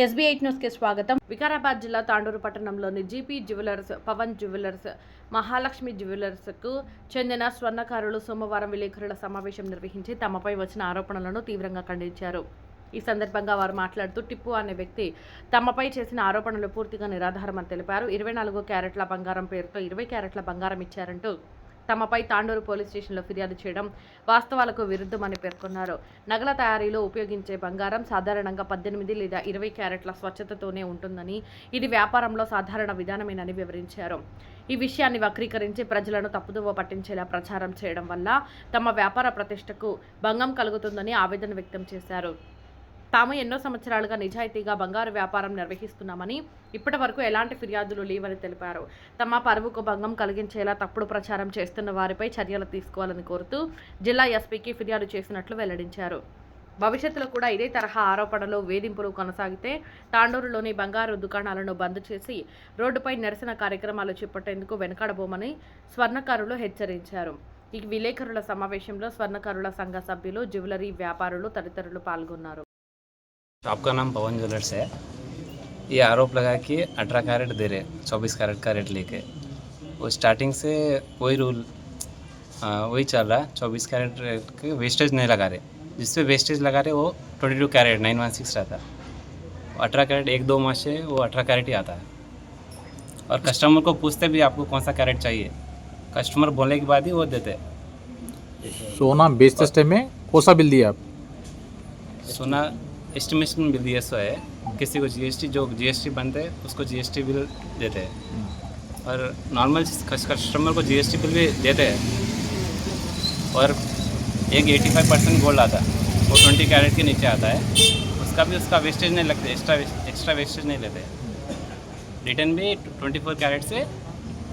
SB8 న్యూస్కి స్వాగతం. వికారాబాద్ జిల్లా తాండూరు పట్టణంలోని GP jewellers, Pavan jewellers, Mahalakshmi జ్యువెలర్స్కు చెందిన స్వర్ణకారులు సోమవారం విలేకరుల సమావేశం నిర్వహించి తమపై వచ్చిన ఆరోపణలను తీవ్రంగా ఖండించారు. ఈ సందర్భంగా వారు మాట్లాడుతూ టిప్పు అనే వ్యక్తి తమపై చేసిన ఆరోపణలు పూర్తిగా నిరాధారమని తెలిపారు. 24 క్యారెట్ల బంగారం పేరుతో 20 క్యారెట్ల బంగారం ఇచ్చారంటూ తమపై తాండూరు పోలీస్ స్టేషన్లో ఫిర్యాదు చేయడం వాస్తవాలకు విరుద్ధమని పేర్కొన్నారు. నగల తయారీలో ఉపయోగించే బంగారం సాధారణంగా 18 లేదా 20 క్యారెట్ల స్వచ్ఛతతోనే ఉంటుందని, ఇది వ్యాపారంలో సాధారణ విధానమేనని వివరించారు. ఈ విషయాన్ని వక్రీకరించి ప్రజలను తప్పుదోవ పట్టించేలా ప్రచారం చేయడం వల్ల తమ వ్యాపార ప్రతిష్టకు భంగం కలుగుతుందని ఆవేదన వ్యక్తం చేశారు. తాము ఎన్నో సంవత్సరాలుగా నిజాయితీగా బంగారు వ్యాపారం నిర్వహిస్తున్నామని, ఇప్పటి వరకు ఎలాంటి ఫిర్యాదులు లేవని తెలిపారు. తమ పరువుకు భంగం కలిగించేలా తప్పుడు ప్రచారం చేస్తున్న వారిపై చర్యలు తీసుకోవాలని కోరుతూ జిల్లా ఎస్పీకి ఫిర్యాదు చేసినట్లు వెల్లడించారు. భవిష్యత్తులో కూడా ఇదే తరహా ఆరోపణలు, వేధింపులు కొనసాగితే తాండూరులోని బంగారు దుకాణాలను బంద్ చేసి రోడ్డుపై నిరసన కార్యక్రమాలు చేపట్టేందుకు వెనుకాడబోమని స్వర్ణకారులు హెచ్చరించారు. ఈ విలేకరుల సమావేశంలో స్వర్ణకారుల సంఘ సభ్యులు, జ్యువెలరీ వ్యాపారులు తదితరులు పాల్గొన్నారు. आपका नाम पवन ज्वेलर्स है। ये आरोप लगा कि 18 कैरेट दे रहे, 24 कैरेट का रेट लेके। वो स्टार्टिंग से वही रूल वही चल रहा है। 24 कैरेट रेट के वेस्टेज नहीं लगा रहे, जिस पे वेस्टेज लगा रहे वो 22 कैरेट 916 रहता है। 18 कैरेट 1-2 माह से वो 18 कैरेट ही आता है। और कस्टमर को पूछते भी आपको कौन सा कैरेट चाहिए, कस्टमर बोलने के बाद ही वो देते। सोना बेचते टाइम में कौन सा बिल दिया आप? सोना एस्टिमेशन बिल दिया सो है, किसी को जीएसटी जो जीएसटी बनते हैं उसको जीएसटी बिल देते हैं, और नॉर्मल कस्टमर को जीएसटी बिल भी देते हैं। और एक 85% गोल्ड आता है, वो 20 कैरेट के नीचे आता है, उसका वेस्टेज नहीं लगता, एक्स्ट्रा वेस्टेज नहीं लेते। रिटर्न भी 24 कैरेट से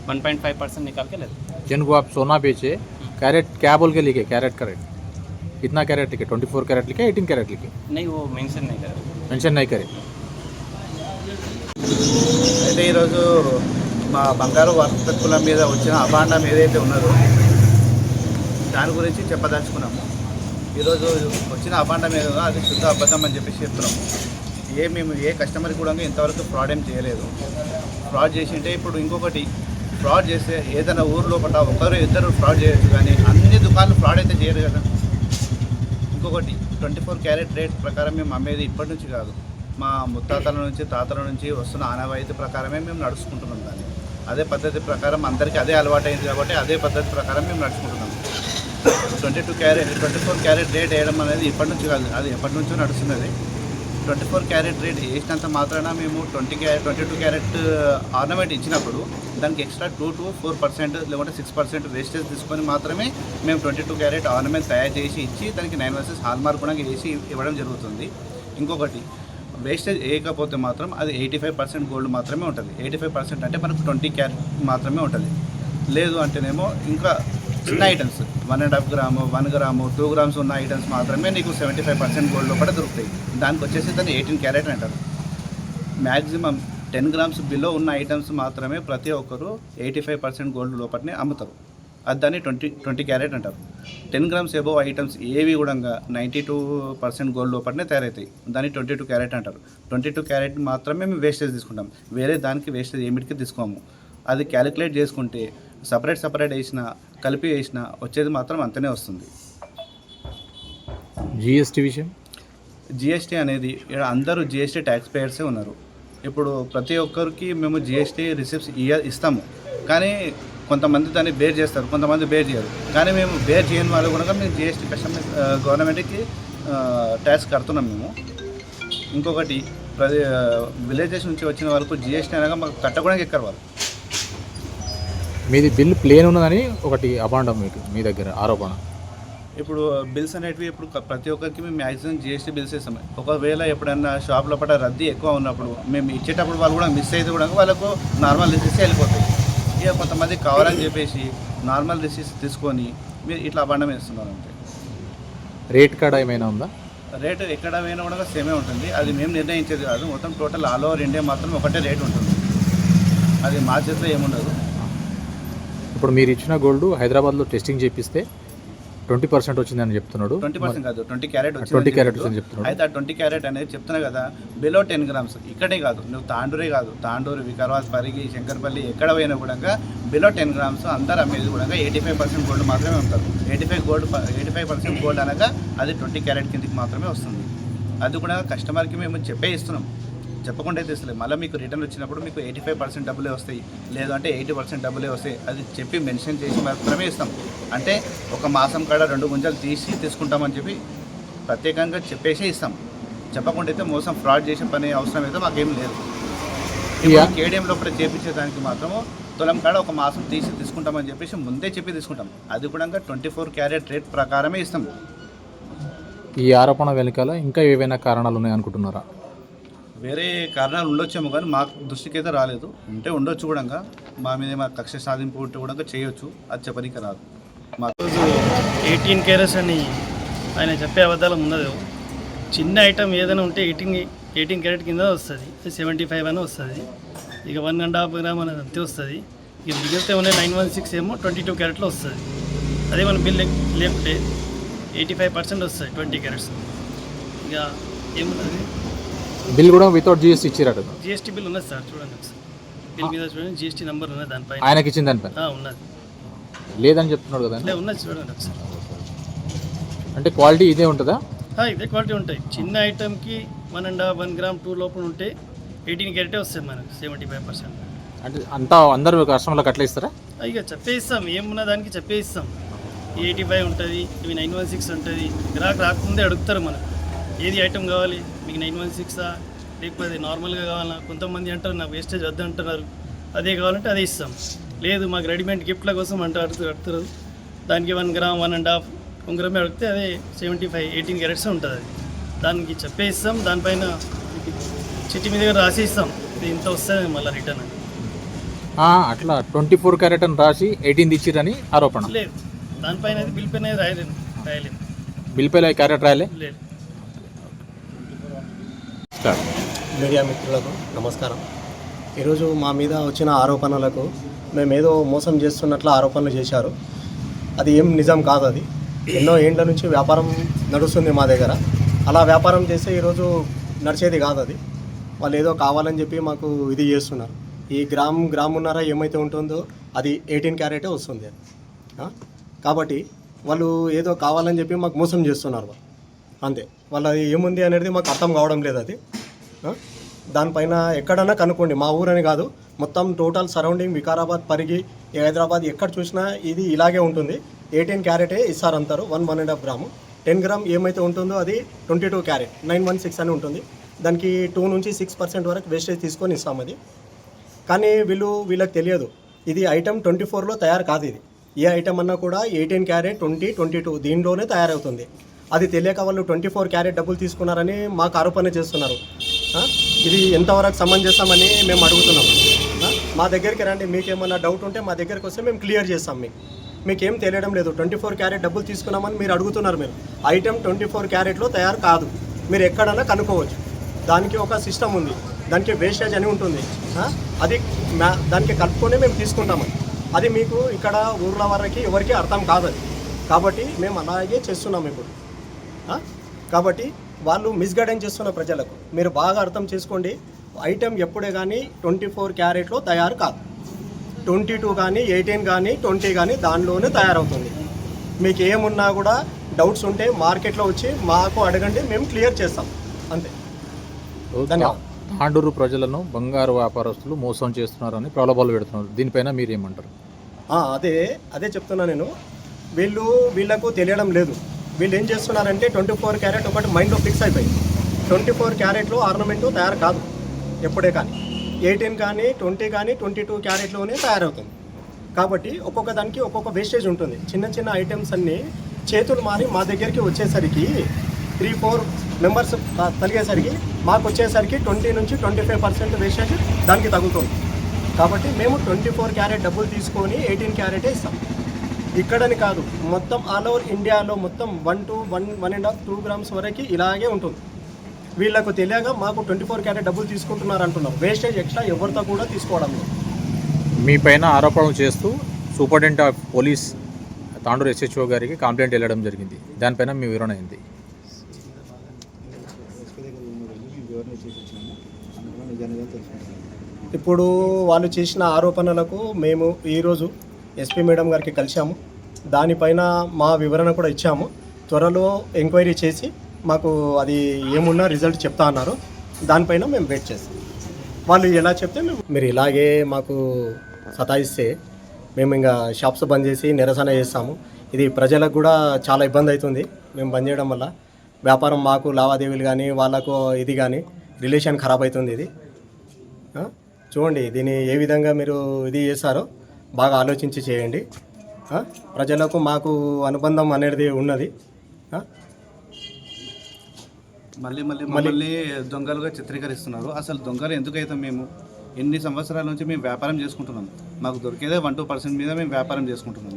1.5% निकाल के लेते हैं। जिनको आप सोना बेचे, कैरेट क्या बोल के लिखे? कैरेट कितना कैरेट लिखे? 24 कैरेट लिखे, 18 कैरेट लिखे? नहीं, वो मेंशन नहीं करे। మెన్షన్ नहीं करे। అయితే ఈరోజు మా బంగారు వర్తకుల మీద వచ్చిన అభాండం ఏదైతే ఉన్నదో దాని గురించి చెప్పదలుచుకున్నాము. ఈరోజు వచ్చిన అభాండం ఏదో అది శుద్ధ అబద్ధం అని చెప్పేసి చెప్తున్నాము. మేము ఏ కస్టమర్కి కూడా ఇంతవరకు ఫ్రాడ్ ఏం చేయలేదు. ఫ్రాడ్ చేసింటే ఇప్పుడు ఇంకొకటి ఫ్రాడ్ చేస్తే ఏదైనా ఊరు లోపల ఒకరు ఇద్దరు ఫ్రాడ్ చేయొచ్చు, కానీ అన్ని దుకాణాలు ఫ్రాడ్ అయితే చేయరు కదా. ఇంకొకటి 24 క్యారెట్ రేట్ ప్రకారం మేము అమ్మేది ఇప్పటి నుంచి కాదు, మా ముత్తాతల నుంచి తాతల నుంచి వస్తున్న ఆనవాయితీ ప్రకారమే మేము నడుచుకుంటున్నాం. దాన్ని అదే పద్ధతి ప్రకారం అందరికీ అదే అలవాటైంది కాబట్టి అదే పద్ధతి ప్రకారం మేము నడుచుకుంటున్నాం. 24 క్యారెట్ రేట్ వేయడం అనేది ఇప్పటి నుంచి కాదు, అది ఎప్పటి నుంచో నడుస్తున్నది. 24 క్యారెట్ రేట్ వేసినంత మాత్రాన మేము 22 క్యారెట్ ఆర్నమెంట్ ఇచ్చినప్పుడు దానికి ఎక్స్ట్రా 2 to 4% లేకుంటే 6% వేస్టేజ్ తీసుకొని మాత్రమే మేము 22 క్యారెట్ ఆర్నమెంట్ తయారు చేసి ఇచ్చి దానికి 9 హాల్మార్క్ కూడా వేసి ఇవ్వడం జరుగుతుంది. ఇంకొకటి వేస్టేజ్ వేయకపోతే మాత్రం అది 85% గోల్డ్ మాత్రమే ఉంటుంది. 85% అంటే మనకు 20 క్యారెట్ మాత్రమే ఉంటుంది. లేదు అంటేనేమో ఇంకా చిన్న ఐటమ్స్ 1.5 గ్రాము, 1 గ్రాము, 2 గ్రామ్స్ ఉన్న ఐటమ్స్ మాత్రమే నీకు 75% గోల్డ్ లోపల దొరుకుతాయి. దానికి వచ్చేసి దాన్ని 18 క్యారెట్ అంటారు. మ్యాక్సిమం 10 గ్రామ్స్ బిలో ఉన్న ఐటమ్స్ మాత్రమే ప్రతి ఒక్కరు 85% గోల్డ్ లోపలనే అమ్ముతారు. అది దాన్ని 20 క్యారెట్ అంటారు. 10 గ్రామ్స్ ఎబోవ్ ఐటమ్స్ ఏవి కూడా 92% గోల్డ్ లోపలనే తయారవుతాయి. దాన్ని 22 క్యారెట్ అంటారు. 22 క్యారెట్ మాత్రమే మేము వేస్టేజ్ తీసుకుంటాం, వేరే దానికి వేస్టేజ్ ఏమిటికి తీసుకోము. అది క్యాలిక్యులేట్ చేసుకుంటే సపరేట్ వేసినా కలిపి వేసినా వచ్చేది మాత్రం అంతనే వస్తుంది. జిఎస్టీ విషయం, జిఎస్టీ అనేది అందరూ జిఎస్టీ ట్యాక్స్ పేయర్సే ఉన్నారు. ఇప్పుడు ప్రతి ఒక్కరికి మేము జిఎస్టీ రిసిప్ట్స్ ఇస్తాము, కానీ కొంతమంది దాన్ని బేర్ చేస్తారు, కొంతమంది బేర్ చేయరు. కానీ మేము బేర్ చేయని వాళ్ళు కూడా మేము జిఎస్టీ కస్టమర్ గవర్నమెంట్కి ట్యాక్స్ కడుతున్నాం మేము. ఇంకొకటి విలేజెస్ నుంచి వచ్చిన వాళ్ళకు జిఎస్టీ అనగా మాకు కట్టకూడదు ఎక్కరు వాళ్ళు. మీది బిల్ ప్లేన్ ఉన్నదని ఒకటి అభాండం మీకు మీ దగ్గర ఆరోపణ. ఇప్పుడు బిల్స్ అనేటివి ఇప్పుడు ప్రతి ఒక్కరికి మేము మ్యాక్సిమం జిఎస్టీ బిల్స్ ఇస్తాము. ఒకవేళ ఎప్పుడన్నా షాప్ లోపల రద్దీ ఎక్కువ ఉన్నప్పుడు మేము ఇచ్చేటప్పుడు వాళ్ళు కూడా మిస్ అయితే కూడా వాళ్ళకు నార్మల్ రిసీట్స్ వెళ్ళిపోతాయి. ఇక కొంతమంది కావాలని చెప్పేసి నార్మల్ రిసీట్స్ తీసుకొని మీరు ఇట్లా అభాండం వేస్తున్నారు. అంతే. రేట్ కాడ ఏమైనా ఉందా? రేటు ఎక్కడ పోయినా కూడా సేమే ఉంటుంది. అది మేము నిర్ణయించేది కాదు, మొత్తం టోటల్ ఆల్ ఓవర్ ఇండియా మాత్రం ఒకటే రేట్ ఉంటుంది. అది మా చేతిలో ఏముండదు. ఇప్పుడు మీరు ఇచ్చిన గోల్డ్ హైదరాబాద్లో టెస్టింగ్ చేపిస్తే 20% వచ్చిందని చెప్తున్నాడు. 20% కాదు, 20 క్యారెట్ 20 క్యారెట్ వచ్చిందని చెప్తున్నాడు. అయితే ఆ 20 క్యారెట్ అనేది చెప్తున్నా కదా, బిలో 10 గ్రామ్స్. ఇక్కడే కాదు, నువ్వు తాండూరే కాదు, తాండూరు, వికారాబాద్, పరిగి, శంకర్పల్లి ఎక్కడ పోయినా కూడా బిలో 10 గ్రామ్స్ అందరు అమ్మేది కూడా 85% గోల్డ్ మాత్రమే ఉంటారు. 85% గోల్డ్ అనగా అది 20 క్యారెట్ కిందకి మాత్రమే వస్తుంది. అది కూడా కస్టమర్కి మేము చెప్పే ఇస్తున్నాం, చెప్పకుండా అయితే ఇస్తలేదు. మళ్ళీ మీకు రిటర్న్ వచ్చినప్పుడు మీకు 85% డబ్బులే వస్తాయి, లేదు అంటే 80% డబ్బులే వస్తాయి. అది చెప్పి మెన్షన్ చేసి మాత్రమే ఇస్తాం. అంటే ఒక మాసం కాడ 2 గుంజలు తీసి తీసుకుంటామని చెప్పి ప్రత్యేకంగా చెప్పేసే ఇస్తాం. చెప్పకుండా అయితే మోసం ఫ్రాడ్ చేసే పని అవసరం అయితే మాకేం లేదు. కేడిఎం లోపల చేపించేదానికి మాత్రము తులం కాడ ఒక మాసం తీసి తీసుకుంటామని చెప్పేసి ముందే చెప్పి తీసుకుంటాం. అది కూడా 24 క్యారెట్ రేట్ ప్రకారమే ఇస్తాం. ఈ ఆరోపణ వెనుకాల ఇంకా ఏవైనా కారణాలు ఉన్నాయనుకుంటున్నారా? వేరే కారణాలు ఉండొచ్చేమో కానీ మా దృష్టికి అయితే రాలేదు. ఉంటే ఉండొచ్చు కూడా, మా మీద మా కక్ష సాధింపు ఉంటే కూడా చేయొచ్చు, అది చెప్పడానికి రాదు. మా 18 క్యారెట్స్ అని ఆయన చెప్పే అబద్ధాలు ఉన్నది. చిన్న ఐటమ్ ఏదైనా ఉంటే 18 క్యారెట్ కింద వస్తుంది, 75 అని వస్తుంది. ఇక 1.5 గ్రామ్ అనేది అంతే వస్తుంది. ఇక మిగిలితే ఉన్న 916 ఏమో 22 క్యారెట్లో వస్తుంది. అదే మన బిల్ లేకుంటే 85% వస్తుంది 20 క్యారెట్స్. ఇక ఏమున్నది, బిల్ కూడా వితౌట్ జిఎస్టీ ఇచ్చిరాడు. జిఎస్టీ బిల్ ఉన్నది సార్, చూడండి ఒకసారి బిల్ మీద చూడండి, జిఎస్టీ నెంబర్ ఉన్నది దానిపైన. ఆయనకి ఇచ్చిన దానిపైన ఉన్నది, లేదని చెప్తున్నాడు కదా. ఉన్నది చూడండి ఒకసారి. అంటే క్వాలిటీ ఇదే ఉంటుందా? ఇదే క్వాలిటీ ఉంటాయి. చిన్న ఐటమ్కి 1.5 గ్రామ్ 2 లోపల ఉంటే 18 క్యారెటే వస్తుంది మనకు 75%. అంటే అంతా అందరూ కస్టమర్లకు అట్లా ఇస్తారా? ఇక చెప్పేస్తాం, ఏమున్న దానికి చెప్పేస్తాం. 85 ఉంటుంది, ఇవి 916 ఉంటుంది. గ్రాహక్ రాకముందే అడుగుతారు మనకు ఏది ఐటమ్ కావాలి, మీకు 916 లేకపోతే నార్మల్గా కావాలా. కొంతమంది అంటారు నాకు వేస్టేజ్ వద్దు అంటున్నారు, అదే కావాలంటే అదే ఇస్తాం. లేదు మాకు రెడీమేడ్ గిఫ్ట్ల కోసం అడుగుతారు, దానికి 1 గ్రామ్ 1.5 గ్రామే అడిగితే అదే 75 18 క్యారెట్స్ ఉంటుంది. అది దానికి చెప్పేస్తాం, దానిపైన చిట్టి మీద రాసి ఇస్తాం, ఇది ఇంత వస్తుంది మళ్ళీ రిటర్న్ అని. అట్లా 24 క్యారెట్ అని రాసి 18 ఇచ్చిరని ఆరోపణ. లేదు, దానిపైన బిల్ పైన రాయలేను. బిల్ పైన క్యారెట్ రాయలే. లేదు. మీడియా మిత్రులకు నమస్కారం. ఈరోజు మా మీద వచ్చిన ఆరోపణలకు మేమేదో మోసం చేస్తున్నట్లు ఆరోపణలు చేశారు. అది ఏం నిజం కాదు. అది ఎన్నో ఏండ్ల నుంచి వ్యాపారం నడుస్తుంది మా దగ్గర. అలా వ్యాపారం చేస్తే ఈరోజు నడిచేది కాదు. అది వాళ్ళు ఏదో కావాలని చెప్పి మాకు ఇది చేస్తున్నారు. ఈ గ్రామున్నర ఏమైతే ఉంటుందో అది 18 క్యారెటే వస్తుంది. కాబట్టి వాళ్ళు ఏదో కావాలని చెప్పి మాకు మోసం చేస్తున్నారు. అంతే, వాళ్ళది ఏముంది అనేది మాకు అర్థం కావడం లేదు. అది దానిపైన ఎక్కడన్నా కనుక్కోండి, మా ఊరని కాదు, మొత్తం టోటల్ సరౌండింగ్ వికారాబాద్, పరిగి, హైదరాబాద్ ఎక్కడ చూసినా ఇది ఇలాగే ఉంటుంది. 18 క్యారెటే ఇస్తారంటారు. 1.5 గ్రాము. 10 గ్రామ్ ఏమైతే ఉంటుందో అది 22 క్యారెట్ 916 అని ఉంటుంది. దానికి 2 నుంచి 6% వరకు వేస్టేజ్ తీసుకొని ఇస్తాం. అది కానీ వీళ్ళకి తెలియదు, ఇది ఐటమ్ 24లో తయారు కాదు. ఇది ఏ ఐటమ్ అన్నా కూడా 18 క్యారెట్ 20, 22 దీనిలోనే తయారవుతుంది. అది తెలియక వాళ్ళు 24 క్యారెట్ డబ్బులు తీసుకున్నారని మాకు ఆరోపణ చేస్తున్నారు. ఇది ఎంతవరకు సమంజసమని మేము అడుగుతున్నాము. మా దగ్గరికి రండి, మీకేమన్నా డౌట్ ఉంటే మా దగ్గరికి వస్తే మేము క్లియర్ చేస్తాం. మీకేం తెలియడం లేదు. 24 క్యారెట్ డబ్బులు తీసుకున్నామని మీరు అడుగుతున్నారు. మీరు ఐటమ్ 24 క్యారెట్లో తయారు కాదు, మీరు ఎక్కడన్నా కనుక్కోవచ్చు. దానికి ఒక సిస్టమ్ ఉంది, దానికి వేస్టేజ్ అని ఉంటుంది. అది దానికి కలుపుకొని మేము తీసుకుంటామని. అది మీకు ఇక్కడ ఊర్ల వరకు ఎవరికి అర్థం కాదు. అది కాబట్టి మేము అలాగే చేస్తున్నాం ఇప్పుడు. కాబట్టి వాళ్ళు మిస్గైడెన్స్ చేస్తున్న ప్రజలకు మీరు బాగా అర్థం చేసుకోండి. ఐటెం ఎప్పుడే కానీ 24 క్యారెట్లో తయారు కాదు. 22 కానీ 18 కానీ 20 కానీ దానిలోనే తయారవుతుంది. మీకు ఏమున్నా కూడా డౌట్స్ ఉంటే మార్కెట్లో వచ్చి మాకు అడగండి, మేము క్లియర్ చేస్తాం. అంతే. ధన్యవాదాలు. తాండూరు ప్రజలను బంగారు వ్యాపారస్తులు మోసం చేస్తున్నారని ప్రలోభాలు పెడుతున్నారు. దీనిపైన మీరు ఏమంటారు? అదే చెప్తున్నా నేను. వీళ్ళకు తెలియడం లేదు. వీళ్ళు ఏం చేస్తున్నారంటే 24 క్యారెట్ ఒకటి మైండ్లో ఫిక్స్ అయిపోయింది. 24 క్యారెట్లో ఆర్నమెంటు తయారు కాదు ఎప్పుడే కానీ. 18 కానీ 20 కానీ 22 క్యారెట్లోనే తయారవుతుంది. కాబట్టి ఒక్కొక్క దానికి ఒక్కొక్క వేస్టేజ్ ఉంటుంది. చిన్న ఐటమ్స్ అన్నీ చేతులు మారి మా దగ్గరికి వచ్చేసరికి 3-4 మెంబర్స్ తగిలేసరికి మాకు వచ్చేసరికి 20 నుంచి 25% వేస్టేజ్ దానికి తగ్గుతుంది. కాబట్టి మేము 24 క్యారెట్ డబ్బులు తీసుకొని 18 క్యారెటే ఇస్తాం. ఇక్కడని కాదు, మొత్తం ఆల్ ఓవర్ ఇండియాలో మొత్తం 1 to 1.5-2 గ్రామ్స్ వరకు ఇలాగే ఉంటుంది. వీళ్ళకు తెలియక మాకు 24 క్యారెట్ డబ్బులు తీసుకుంటున్నారు అంటున్నారు. వేస్టేజ్ ఎక్స్ట్రా ఎవరితో కూడా తీసుకోవడం లేదు. మీ పైన ఆరోపణలు చేస్తూ superintendent of police Tandur SHO గారికి కంప్లైంట్ వెళ్ళడం జరిగింది. దానిపైన మీ వివరణ ఏంది? ఇప్పుడు వాళ్ళు చేసిన ఆరోపణలకు మేము ఈరోజు ఎస్పీ మేడం గారికి కలిసాము. దానిపైన మా వివరణ కూడా ఇచ్చాము. త్వరలో ఎంక్వైరీ చేసి మాకు అది ఏమున్నా రిజల్ట్ చెప్తా అన్నారు. దానిపైన మేము వెయిట్ చేస్తాం. వాళ్ళు ఎలా చెప్తే మీరు ఇలాగే మాకు సతాయిస్తే మేము ఇంకా షాప్స్ బంద్ చేసి నిరసన చేస్తాము. ఇది ప్రజలకు కూడా చాలా ఇబ్బంది అవుతుంది. మేము బంద్ చేయడం వల్ల వ్యాపారం, మాకు లావాదేవీలు కానీ వాళ్ళకు ఇది కానీ రిలేషన్ ఖరాబ్ అవుతుంది. ఇది చూడండి, దీన్ని ఏ విధంగా మీరు ఇది చేస్తారో బాగా ఆలోచించి చేయండి. ప్రజలకు మాకు అనుబంధం అనేది ఉన్నది. మళ్ళీ దొంగలుగా చిత్రీకరిస్తున్నారు. అసలు దొంగలు ఎందుకైతే మేము ఎన్ని సంవత్సరాల నుంచి మేము వ్యాపారం చేసుకుంటున్నాం. మాకు దొరికేదే 1-2% మీద మేము వ్యాపారం చేసుకుంటున్నాం.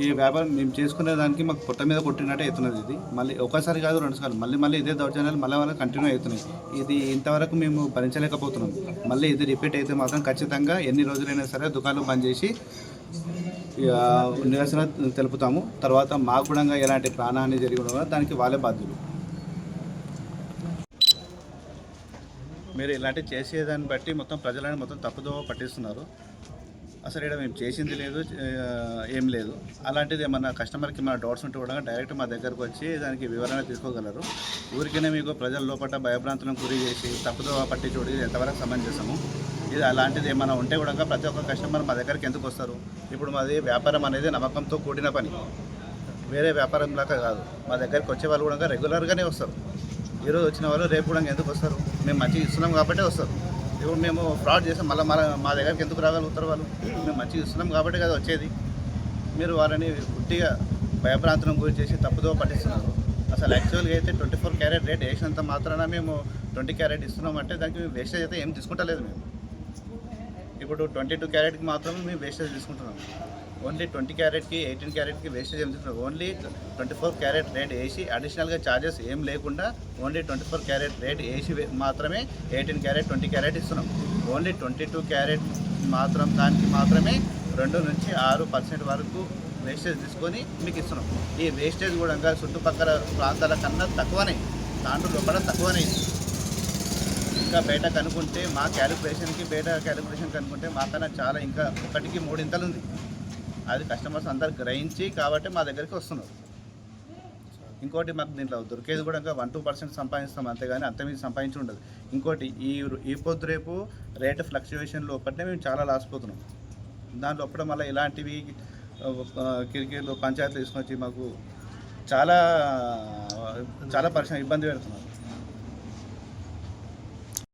ఈ వ్యాపారం మేము చేసుకునే దానికి మాకు పొట్ట మీద కొట్టినట్టే అవుతున్నది. ఇది మళ్ళీ ఒకసారి కాదు, 2 సార్లు మళ్ళీ ఇదే దౌర్జన్యాలు మళ్ళీ కంటిన్యూ అవుతున్నాయి. ఇది ఇంతవరకు మేము భరించలేకపోతున్నాం. మళ్ళీ ఇది రిపీట్ అయితే మాత్రం ఖచ్చితంగా ఎన్ని రోజులైనా సరే దుకాణం బంద్ చేసి నిరసన తెలుపుతాము. తర్వాత మాకు కూడా ఎలాంటి ప్రాణహాని జరిగిన దానికి వాళ్ళే బాధ్యులు. మీరు ఇలాంటివి చేసేదాన్ని బట్టి మొత్తం ప్రజలను మొత్తం తప్పుదోవ పట్టిస్తున్నారు. అసలు ఇక్కడ మేము చేసింది లేదు, ఏం లేదు. అలాంటిది ఏమన్నా కస్టమర్కి మన డౌట్స్ ఉంటే కూడా డైరెక్ట్ మా దగ్గరకు వచ్చి దానికి వివరణ తీసుకోగలరు. ఊరికనే మీకు ప్రజల లోపల భయభ్రాంతులను గురి చేసి తప్పుదోవ పట్టించుకోవడం ఎంతవరకు సమంజసము. ఇది అలాంటిది ఏమైనా ఉంటే కూడా ప్రతి ఒక్క కస్టమర్ మా దగ్గరికి ఎందుకు వస్తారు? ఇప్పుడు మాది వ్యాపారం అనేది నమ్మకంతో కూడిన పని, వేరే వ్యాపారం లాగా కాదు. మా దగ్గరికి వచ్చే వాళ్ళు కూడా రెగ్యులర్గానే వస్తారు. ఈరోజు వచ్చిన వాళ్ళు రేపు కూడా ఎందుకు వస్తారు? మేము మంచిగా ఇస్తున్నాం కాబట్టి వస్తారు. ఇప్పుడు మేము ఫ్రాడ్ చేసాం, మళ్ళీ మా దగ్గరికి ఎందుకు రాగలుగుతారు వాళ్ళు? మేము మంచిగా ఇస్తున్నాం కాబట్టి కదా వచ్చేది. మీరు వాళ్ళని గుట్టిగా భయభ్రాంతులను గురి చేసి తప్పుదో పట్టిస్తున్నారు. అసలు యాక్చువల్గా అయితే 24 క్యారెట్ రేట్ వేసినంత మాత్రాన మేము 20 క్యారెట్ ఇస్తున్నామంటే దానికి మేము వేస్టేజ్ అయితే ఏం తీసుకుంటలేదు. మేము ఇప్పుడు 22 క్యారెట్కి మాత్రం మేము వేస్టేజ్ తీసుకుంటున్నాం. ఓన్లీ 20 క్యారెట్కి 18 క్యారెట్కి వేస్టేజ్ ఏం తీసుకుంటాం? ఓన్లీ 24 క్యారెట్ రేట్ వేసి అడిషనల్గా ఛార్జెస్ ఏం లేకుండా ఓన్లీ 24 క్యారెట్ రేట్ వేసి మాత్రమే 18 క్యారెట్ 20 క్యారెట్ ఇస్తున్నాం. ఓన్లీ 22 క్యారెట్ మాత్రం దానికి మాత్రమే 2 నుంచి 6% వరకు వేస్టేజ్ తీసుకొని మీకు ఇస్తున్నాం. ఈ వేస్టేజ్ కూడా చుట్టుపక్కల ప్రాంతాల కన్నా తక్కువనే, తాండూరు లోపల తక్కువనే. ఇంకా బయట కనుక్కుంటే మా బయట క్యాలిక్యులేషన్ కనుక్కుంటే మాకన్నా చాలా ఇంకా 1కి 3 ఇంతలు ఉంది. అది కస్టమర్స్ అందరు గ్రహించి కాబట్టి మా దగ్గరికి వస్తున్నారు. ఇంకోటి మాకు దీంట్లో దొరికేది కూడా 1-2% సంపాదిస్తాం, అంతేగాని అంతమీద సంపాదించి ఉండదు. ఇంకోటి ఈ పొద్దు రేపు రేట్ ఫ్లక్చువేషన్ లోపలనే మేము చాలా లాసిపోతున్నాం. దాని లోపల మళ్ళీ ఇలాంటివి కిరికీలు పంచాయతీలు తీసుకొచ్చి మాకు చాలా పరిశ్రమ ఇబ్బంది పెడుతున్నారు.